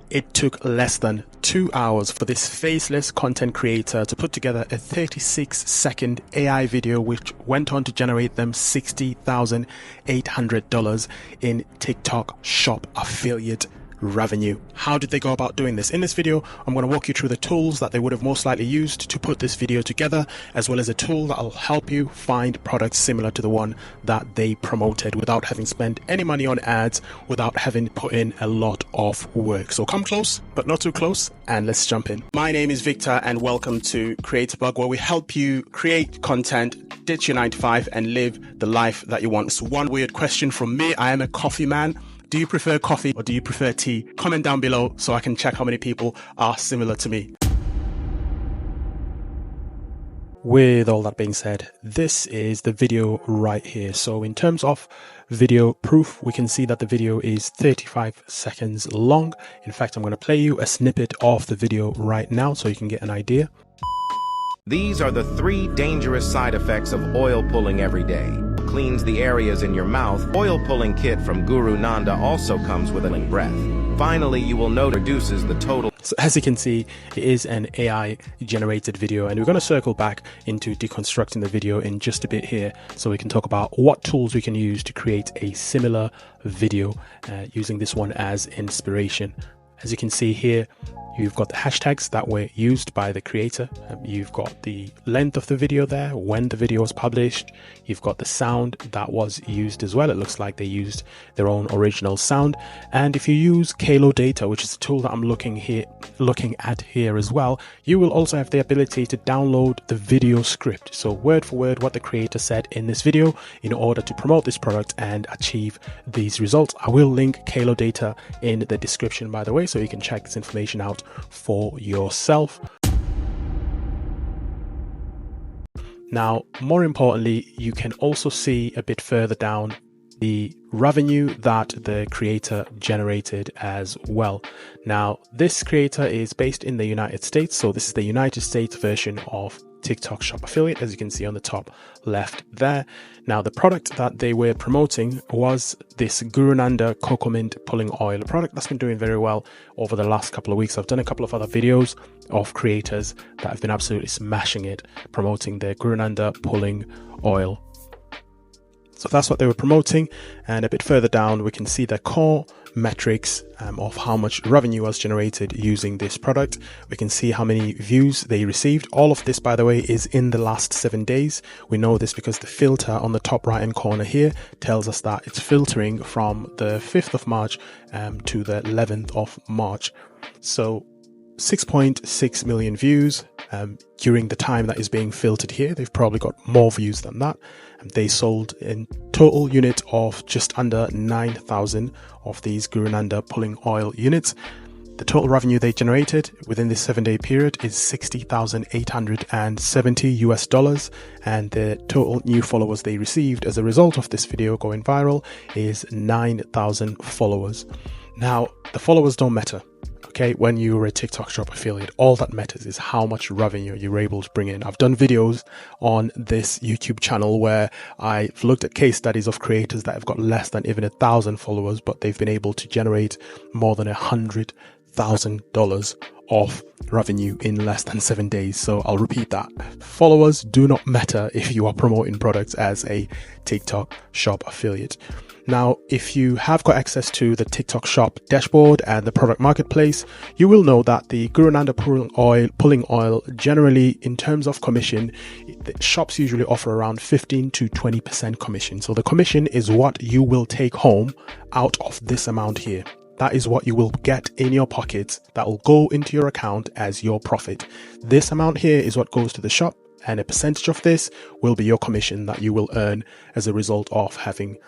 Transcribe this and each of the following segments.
It took less than 2 hours for this faceless content creator to put together a 36-second AI video which went on to generate them $60,800 in TikTok Shop affiliate revenue. How did they go about doing this? In this video, I'm going to walk you through the tools that they would have most likely used to put this video together, as well as a tool that will help you find products similar to the one that they promoted without having spent any money on ads, without having put in a lot of work. So come close, but not too close, and let's jump in. My name is Victor and welcome to Create a Bug, where we help you create content, ditch your 9 to 5 and live the life that you want. So one weird question from me. I am a coffee man. Do you prefer coffee or do you prefer tea? Comment down below so I can check how many people are similar to me. With all that being said, this is the video right here. So in terms of video proof, we can see that the video is 35 seconds long. In fact, I'm going to play you a snippet of the video right now so you can get an idea. These are the 3 dangerous side effects of oil pulling every day. Cleans the areas in your mouth. Oil pulling kit from Guru Nanda also comes with a breath. Finally, you will note reduces the total. So as you can see, it is an AI generated video, and we're going to circle back into deconstructing the video in just a bit here so we can talk about what tools we can use to create a similar video using this one as inspiration. As you can see here, you've got the hashtags that were used by the creator. You've got the length of the video there, when the video was published. You've got the sound that was used as well. It looks like they used their own original sound. And if you use Kalodata, which is a tool that I'm looking at here as well, you will also have the ability to download the video script. So word for word what the creator said in this video in order to promote this product and achieve these results. I will link Kalodata in the description, by the way, so you can check this information out for yourself. Now, more importantly, you can also see a bit further down the revenue that the creator generated as well. Now, this creator is based in the United States, so this is the United States version of TikTok Shop Affiliate, as you can see on the top left there. Now, the product that they were promoting was this Guru Nanda Cocoa Mint Pulling Oil, a product that's been doing very well over the last couple of weeks. I've done a couple of other videos of creators that have been absolutely smashing it, promoting their Guru Nanda Pulling Oil. So that's what they were promoting, and a bit further down we can see the core metrics of how much revenue was generated using this product. We can see how many views they received. All of this, by the way, is in the last 7 days. We know this because the filter on the top right hand corner here tells us that it's filtering from the 5th of March to the 11th of March. So 6.6 million views during the time that is being filtered here. They've probably got more views than that. They sold in total unit of just under 9,000 of these Guru Nanda Pulling Oil units. The total revenue they generated within this 7-day period is $60,870 US, and the total new followers they received as a result of this video going viral is 9,000 followers. Now, the followers don't matter. Okay, when you're a TikTok Shop affiliate, all that matters is how much revenue you're able to bring in. I've done videos on this YouTube channel where I've looked at case studies of creators that have got less than even 1,000 followers, but they've been able to generate more than $100,000 of revenue in less than 7 days. So I'll repeat that. Followers do not matter if you are promoting products as a TikTok Shop affiliate. Now, if you have got access to the TikTok Shop dashboard and the product marketplace, you will know that the Guru Nanda Pulling Oil generally, in terms of commission, the shops usually offer around 15 to 20% commission. So the commission is what you will take home out of this amount here. That is what you will get in your pockets that will go into your account as your profit. This amount here is what goes to the shop, and a percentage of this will be your commission that you will earn as a result of having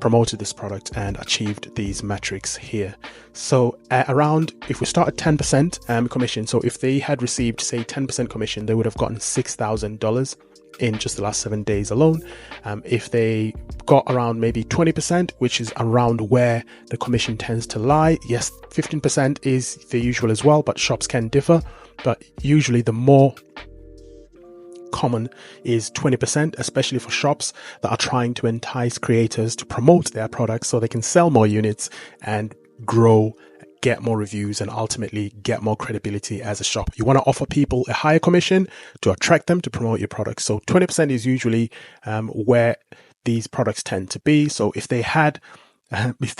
promoted this product and achieved these metrics here. So around, if we start at 10% commission, so if they had received say 10% commission, they would have gotten $6,000 in just the last 7 days alone. If they got around maybe 20%, which is around where the commission tends to lie, yes, 15% is the usual as well, but shops can differ, but usually the more common is 20%, especially for shops that are trying to entice creators to promote their products so they can sell more units and grow get more reviews and ultimately get more credibility as a shop. You want to offer people a higher commission to attract them to promote your products. So 20% is usually where these products tend to be. So if they had if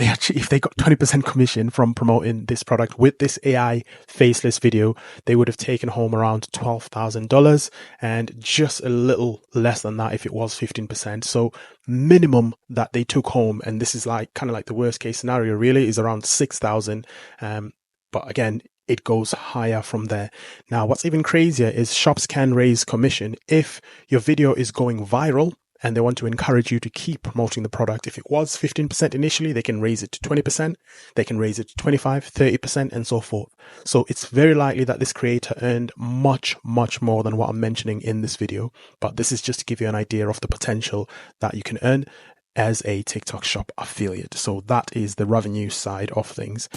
they got 20% commission from promoting this product with this AI faceless video, they would have taken home around $12,000, and just a little less than that if it was 15%. So minimum that they took home, and this is like kind of like the worst case scenario really, is around 6,000. But again, it goes higher from there. Now, what's even crazier is shops can raise commission if your video is going viral and they want to encourage you to keep promoting the product. If it was 15% initially, they can raise it to 20%, they can raise it to 25, 30%, and so forth. So it's very likely that this creator earned much, much more than what I'm mentioning in this video. But this is just to give you an idea of the potential that you can earn as a TikTok shop affiliate. So that is the revenue side of things.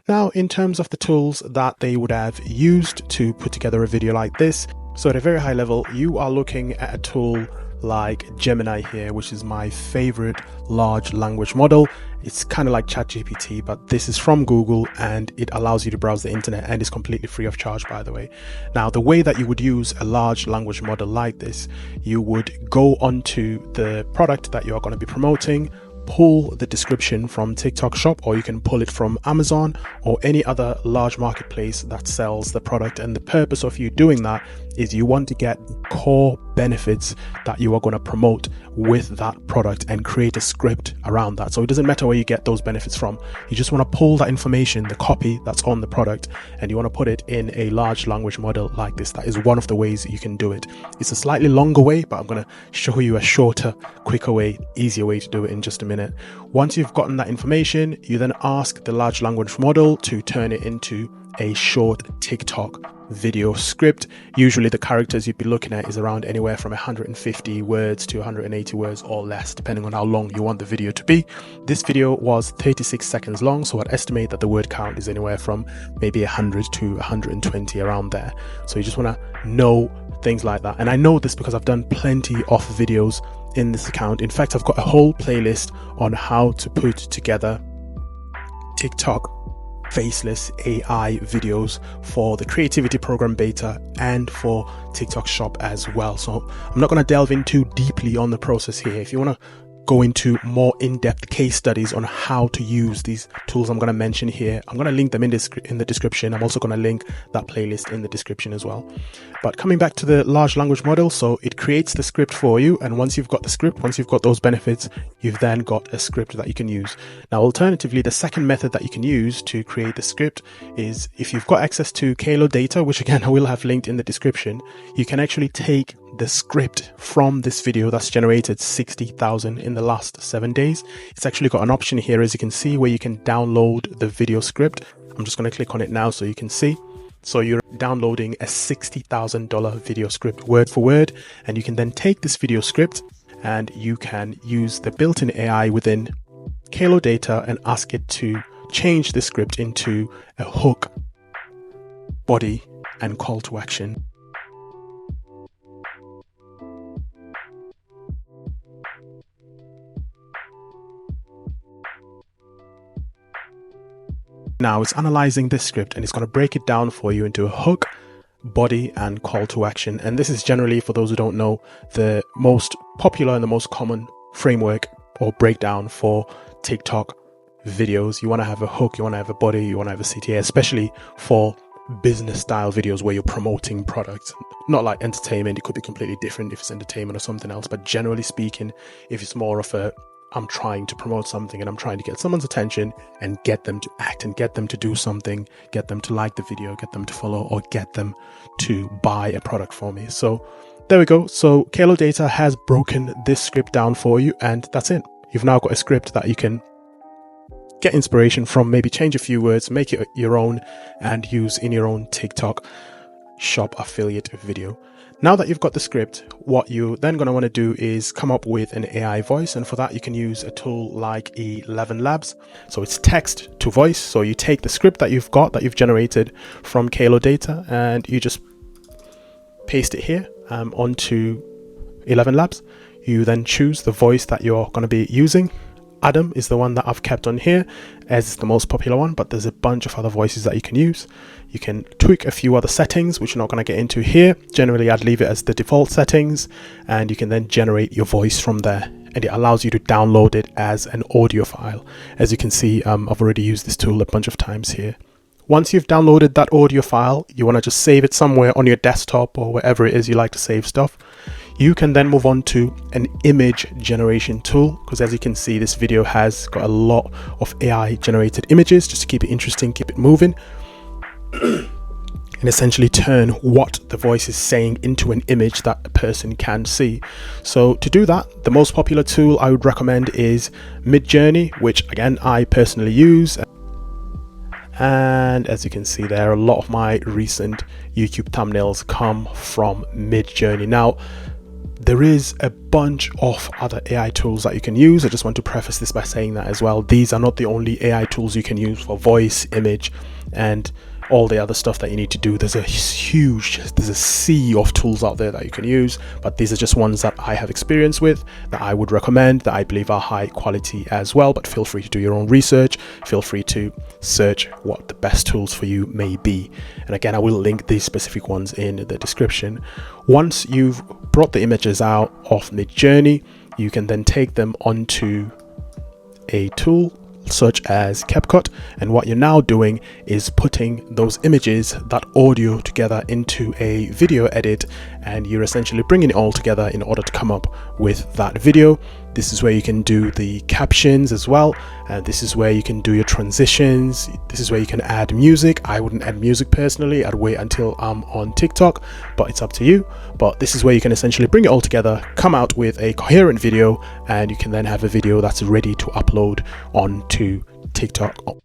Now, in terms of the tools that they would have used to put together a video like this, so at a very high level, you are looking at a tool like Gemini here, which is my favorite large language model. It's kind of like ChatGPT, but this is from Google and it allows you to browse the internet and is completely free of charge, by the way. Now, the way that you would use a large language model like this, you would go onto the product that you are going to be promoting, pull the description from TikTok Shop, or you can pull it from Amazon or any other large marketplace that sells the product. And the purpose of you doing that is you want to get core benefits that you are going to promote with that product and create a script around that. So it doesn't matter where you get those benefits from. You just want to pull that information, the copy that's on the product, and you want to put it in a large language model like this. That is one of the ways you can do it. It's a slightly longer way, but I'm going to show you a shorter, quicker way, easier way to do it in just a minute. Once you've gotten that information, you then ask the large language model to turn it into a short TikTok video script. Usually the characters you'd be looking at is around anywhere from 150 words to 180 words or less, depending on how long you want the video to be. This video was 36 seconds long, so I'd estimate that the word count is anywhere from maybe 100 to 120, around there. So you just want to know things like that. And I know this because I've done plenty of videos in this account. In fact, I've got a whole playlist on how to put together TikTok faceless AI videos for the creativity program beta and for TikTok shop as well. So I'm not going to delve in too deeply on the process here. If you want to go into more in-depth case studies on how to use these tools I'm going to mention here, I'm going to link them in the description. I'm also going to link that playlist in the description as well. But coming back to the large language model, so it creates the script for you, and once you've got the script, once you've got those benefits, you've then got a script that you can use. Now, alternatively, the second method that you can use to create the script is if you've got access to Kalodata, which again I will have linked in the description, you can actually take the script from this video that's generated 60,000 in the last 7 days. It's actually got an option here, as you can see, where you can download the video script. I'm just going to click on it now so you can see. So you're downloading a $60,000 video script word for word, and you can then take this video script and you can use the built-in AI within Kalodata and ask it to change the script into a hook, body, and call to action. Now it's analyzing this script and it's going to break it down for you into a hook, body, and call to action. And this is generally, for those who don't know, the most popular and the most common framework or breakdown for TikTok videos. You want to have a hook, you want to have a body, you want to have a CTA, especially for business style videos where you're promoting products. Not like entertainment, it could be completely different if it's entertainment or something else, but generally speaking, if it's more of a I'm trying to promote something and I'm trying to get someone's attention and get them to act and get them to do something, get them to like the video, get them to follow, or get them to buy a product for me. So there we go. So Kalodata has broken this script down for you, and that's it. You've now got a script that you can get inspiration from, maybe change a few words, make it your own, and use in your own TikTok shop affiliate video. Now that you've got the script, what you're then going to want to do is come up with an AI voice, and for that you can use a tool like 11 Labs. So it's text to voice. So you take the script that you've got, that you've generated from Kalodata, and you just paste it here onto 11 Labs. You then choose the voice that you're going to be using, Adam is the one that I've kept on here as the most popular one, but there's a bunch of other voices that you can use. You can tweak a few other settings, which we're not going to get into here. Generally, I'd leave it as the default settings, and you can then generate your voice from there. And it allows you to download it as an audio file. As you can see, I've already used this tool a bunch of times here. Once you've downloaded that audio file, you want to just save it somewhere on your desktop or wherever it is you like to save stuff. You can then move on to an image generation tool, because as you can see, this video has got a lot of AI generated images just to keep it interesting, keep it moving, and essentially turn what the voice is saying into an image that a person can see. So to do that, the most popular tool I would recommend is Midjourney, which again, I personally use. And as you can see there, a lot of my recent YouTube thumbnails come from Midjourney. Now, there is a bunch of other AI tools that you can use. I just want to preface this by saying that as well. These are not the only AI tools you can use for voice, image, and all the other stuff that you need to do. There's a sea of tools out there that you can use, but these are just ones that I have experience with, that I would recommend, that I believe are high quality as well. But feel free to do your own research. Feel free to search what the best tools for you may be. And again, I will link these specific ones in the description. Once you've brought the images out of Midjourney, you can then take them onto a tool such as CapCut, and what you're now doing is putting those images, that audio, together into a video edit, and you're essentially bringing it all together in order to come up with that video. This is where you can do the captions as well, and this is where you can do your transitions. This is where you can add music. I wouldn't add music personally. I'd wait until I'm on TikTok, but it's up to you. But this is where you can essentially bring it all together, come out with a coherent video, and you can then have a video that's ready to upload onto TikTok